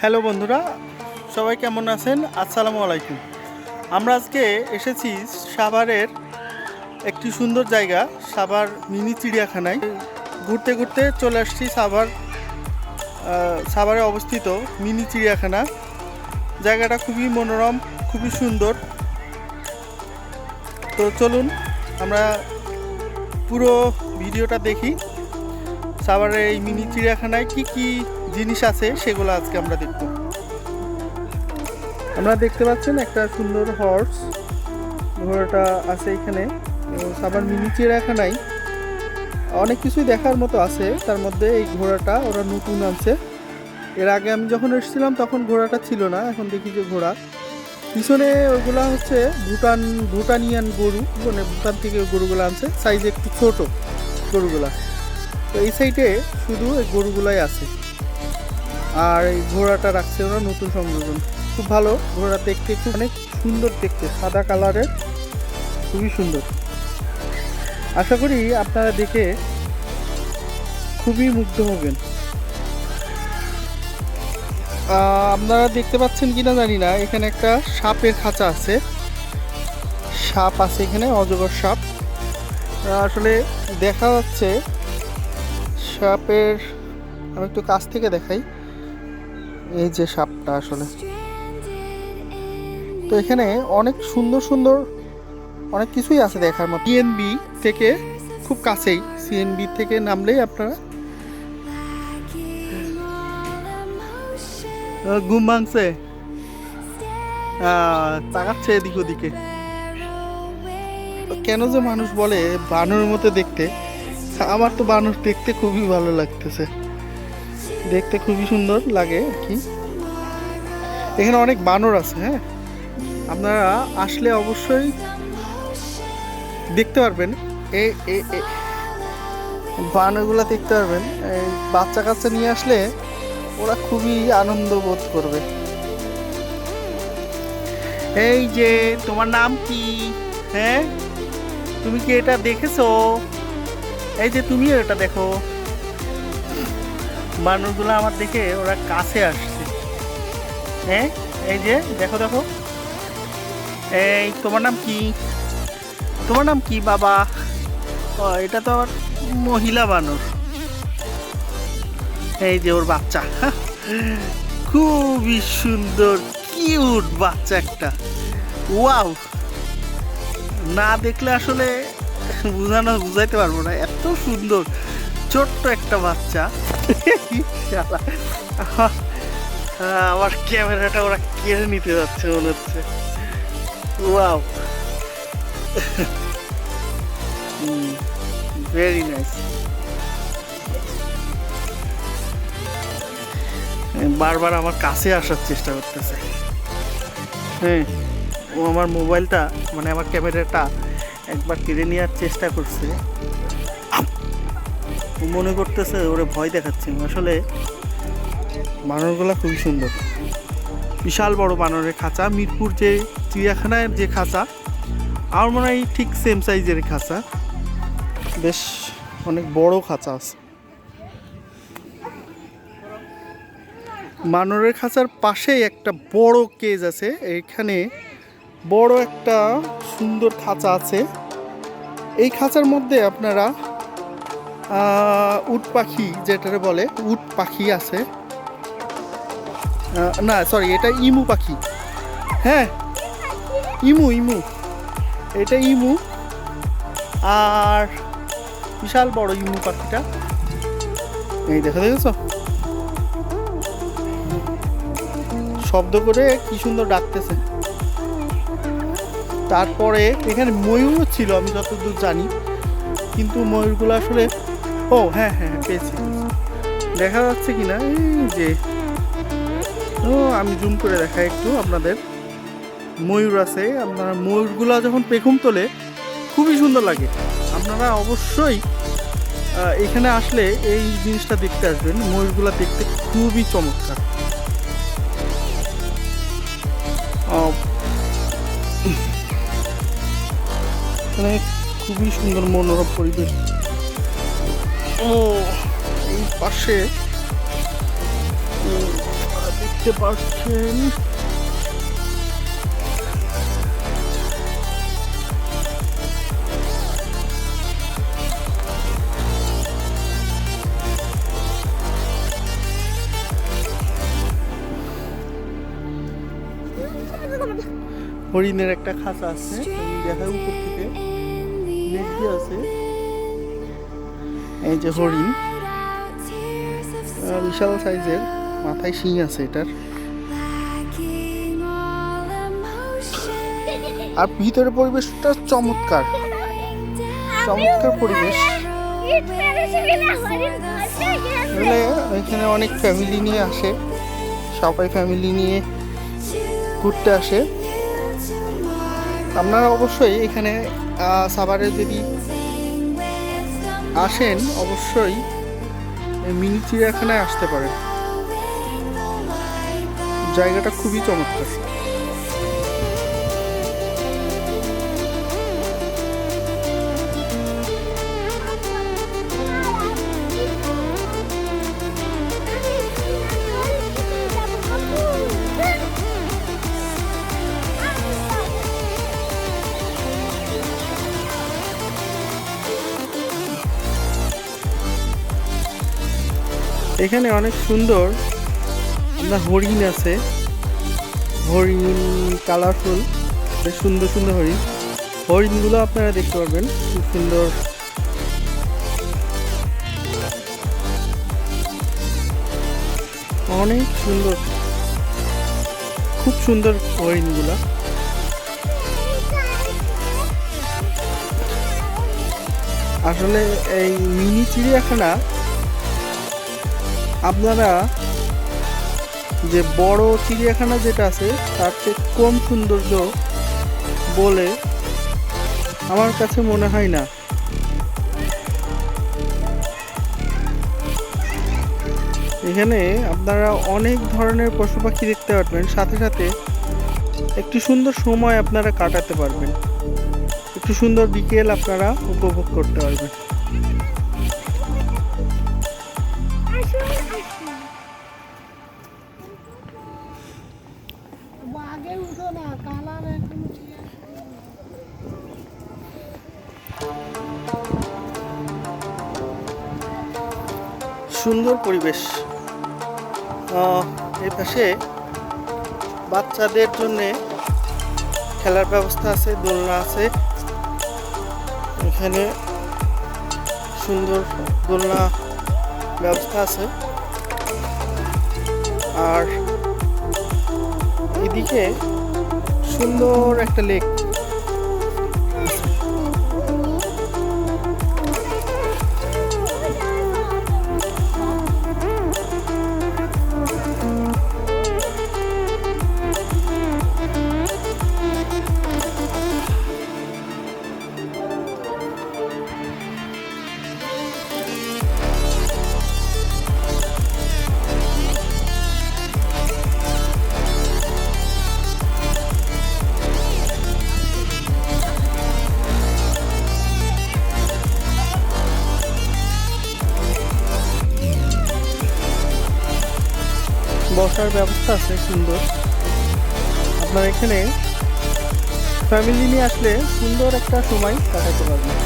Hello বন্ধুরা, সবাই কেমন আছেন? আসসালামু আলাইকুম। আমরা আজকে এসেছি সাভারের একটি সুন্দর জায়গা, সাভার মিনি চিড়িয়াখানায়। ঘুরতে ঘুরতে চলে আসছি সাভারে অবস্থিত মিনি চিড়িয়াখানা। জায়গাটা খুবই মনোরম, খুবই সুন্দর। তো চলুন আমরা পুরো ভিডিওটা দেখি। সাভারের এই মিনি চিড়িয়াখানায় কি কি জিনিস আছে সেগুলো আজকে আমরা দেখব। আপনারা দেখতে পাচ্ছেন একটা সুন্দর হর্স ঘোড়াটা আছে এখানে। সাভার মিনি চিড়িয়াখানায় অনেক কিছুই দেখার মতো আছে, তার মধ্যে এই ঘোড়াটা ওরা নতুন আনছে। এর আগে আমি যখন এসেছিলাম তখন ঘোড়াটা ছিল না, এখন দেখি যে ঘোড়া। পিছনে ওইগুলা হচ্ছে ভুটানিয়ান গরু, মানে ভুটান থেকে গরুগুলো আনছে, সাইজে একটু ছোট গরুগুলা। তো এই সাইডে শুধু এই গরুগুলাই আছে, আর এই ঘোড়াটা রাখছে ওরা নতুন সংযোজন। খুব ভালো ঘোড়া, দেখতে খুব অনেক সুন্দর দেখতে, সাদা কালারের, খুবই সুন্দর। আশা করি আপনারা দেখে খুবই মুগ্ধ হবেন। আপনারা দেখতে পাচ্ছেন কিনা জানি না, এখানে একটা সাপের খাঁচা আছে, সাপ আছে এখানে, অজগর সাপ। আসলে দেখা যাচ্ছে সাপের, আমি একটু কাছ থেকে দেখাই, এই যে সাপটা আসলে। তো এখানে অনেক সুন্দর সুন্দর অনেক কিছুই আছে দেখার মতো। সিএনবি থেকে খুব কাছেই, সিএনবি থেকে নামলেই আপনারা ঘুম ভাঙছে, তাকাচ্ছে এদিক ওদিকে। কেন যে মানুষ বলে বানরের মতো দেখতে, আমার তো বানর দেখতে খুবই ভালো লাগতেছে, দেখতে খুবই সুন্দর লাগে আর কি। এখানে অনেক বানর আছে, হ্যাঁ, আপনারা আসলে অবশ্যই দেখতে পারবেন। এই বানরগুলা দেখতে পারবেন। এই বাচ্চা কাচ্চা নিয়ে আসলে ওরা খুবই আনন্দ বোধ করবে। এই যে তোমার নাম কি? হ্যাঁ, তুমি কি এটা দেখেছো? এই যে তুমিও এটা দেখো। বানরগুলো আমার দেখে ওরা কাছে আসছে। হ্যাঁ, এই যে দেখো দেখো। এই তোমার নাম কি? তোমার নাম কি বাবা? এটা তো আমার মহিলা বানর। এই যে ওর বাচ্চা, খুবই সুন্দর কিউট বাচ্চা একটা। ওয়াও, না দেখলে আসলে বুঝাইতে পারবো না, এত সুন্দর ছোট্ট একটা বাচ্চা। আমার ক্যামেরাটা ওরা কেড়ে নিতে যাচ্ছে মনে হচ্ছে। Wow, very nice. বারবার আমার কাছে আসার চেষ্টা করতেছে। হ্যাঁ, ও আমার মোবাইলটা, মানে আমার ক্যামেরাটা একবার কেড়ে নেওয়ার চেষ্টা করছে। ও মনে করতেছে ওরে ভয় দেখাচ্ছে। আসলে বানরগুলা খুবই সুন্দর, বিশাল বড় বানরের খাঁচা। মিরপুর যে চিড়িয়াখানার যে খাঁচা, আমার মনে হয় ঠিক সেম সাইজের খাঁচা, বেশ অনেক বড় খাঁচা আছে। বানরের খাঁচার পাশেই একটা বড় কেজ আছে, এখানে বড় একটা সুন্দর খাঁচা আছে। এই খাঁচার মধ্যে আপনারা উট পাখি, যেটারে বলে উট পাখি আছে, না সরি, এটা ইমু পাখি। হ্যাঁ, ইমু ইমু, এটা ইমু। আর বিশাল বড় ইমু পাখিটা, এই দেখেছ শব্দ করে কি সুন্দর ডাকতেছে। তারপরে এখানে ময়ূরও ছিল আমি যতদূর জানি, কিন্তু ময়ূরগুলো আসলে, ও হ্যাঁ হ্যাঁ পেয়েছি, দেখা যাচ্ছে কিনা, এই যে, ও আমি জুম করে দেখাই একটু আপনাদের। ময়ূর আছে, আপনারা ময়ূরগুলো যখন পেখম তোলে খুবই সুন্দর লাগে। আপনারা অবশ্যই এখানে আসলে এই জিনিসটা দেখতে আসবেন। ময়ূরগুলো দেখতে খুবই চমৎকার। এখানে খুবই সুন্দর মনোরম পরিবেশ। ও এই পাশে দেখতে পাচ্ছেন। হরিণের একটা খাঁচা আছে, দেখা উপর থেকে নেট দিয়ে আছে। এই যে হরিণ, বিশাল সাইজের, মাথায় শিং আছে এটার। আর ভিতরের পরিবেশটা চমৎকার, চমৎকার পরিবেশ। এখানে অনেক ফ্যামিলি নিয়ে আসে, সবাই ফ্যামিলি নিয়ে ঘুরতে আসে। আপনারা অবশ্যই এখানে সাভারে যদি আসেন অবশ্যই মিনি চিড়িয়াখানায় আসতে পারেন, জায়গাটা খুবই চমৎকার। এখানে অনেক সুন্দর আপনার হরিণ আছে, হরিণ কালারফুল, বেশ সুন্দর সুন্দর হরিণ। হরিণগুলো আপনারা দেখতে পারবেন, খুব সুন্দর। অনেক সুন্দর, খুব সুন্দর হরিণগুলা। আসলে এই মিনি চিড়িয়াখানা আপনারা যে বড় চিড়িয়াখানা যেটা আছে তার চেয়ে কম সৌন্দর্য বলে আমার কাছে মনে হয় না। এখানে আপনারা অনেক ধরনের পশু পাখি দেখতে পারবেন, সাথে সাথে একটি সুন্দর সময় আপনারা কাটাতে পারবেন, একটু সুন্দর বিকেল আপনারা উপভোগ করতে পারবেন। সুন্দর পরিবেশ। এই পাশে বাচ্চাদের জন্যে খেলার ব্যবস্থা আছে, দোলনা আছে। এখানে সুন্দর দোলনা ব্যবস্থা আছে। আর এদিকে সুন্দর একটা লেক। বসার ব্যবস্থা আছে সুন্দর। আপনার এখানে ফ্যামিলি নিয়ে আসলে সুন্দর একটা সময় কাটাতে পারবেন।